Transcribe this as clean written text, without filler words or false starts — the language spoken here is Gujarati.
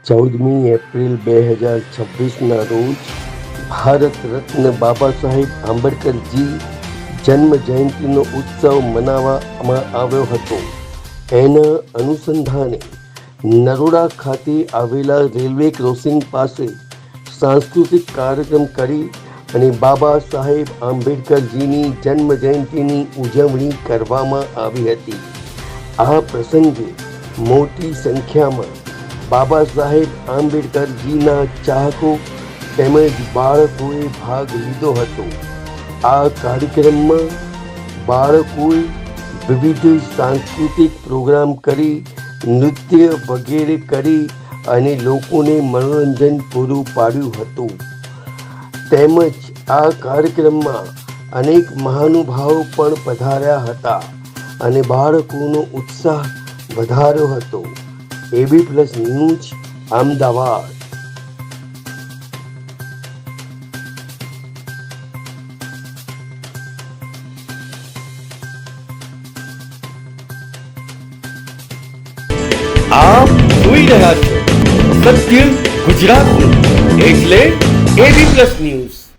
14મી એપ્રિલ 2026ના રોજ ભારત રત્ન બાબા સાહેબ આંબેડકરજી જન્મ જયંતિનો ઉત્સવ મનાવવામાં આવ્યો હતો. એના અનુસંધાને નરોડા ખાતે આવેલા રેલવે ક્રોસિંગ પાસે સાંસ્કૃતિક કાર્યક્રમ કરી અને બાબા સાહેબ આંબેડકરજીની જન્મ જયંતિની ઉજવણી કરવામાં આવી હતી. આ પ્રસંગે મોટી સંખ્યામાં બાબા સાહેબ આંબેડકરજીના ચાહકો તેમજ બાળકોએ ભાગ લીધો હતો. આ કાર્યક્રમમાં બાળકોએ વિવિધ સાંસ્કૃતિક પ્રોગ્રામ કરી, નૃત્ય વગેરે કરી અને લોકોને મનોરંજન પૂરું પાડ્યું હતું. તેમજ આ કાર્યક્રમમાં અનેક મહાનુભાવો પણ પધાર્યા હતા અને બાળકોનો ઉત્સાહ વધાર્યો હતો. AB+ news, Ahmedabad. આપ જોઈ રહ્યા છો સત્ય ગુજરાતનું, એટલે AB+ ન્યૂઝ.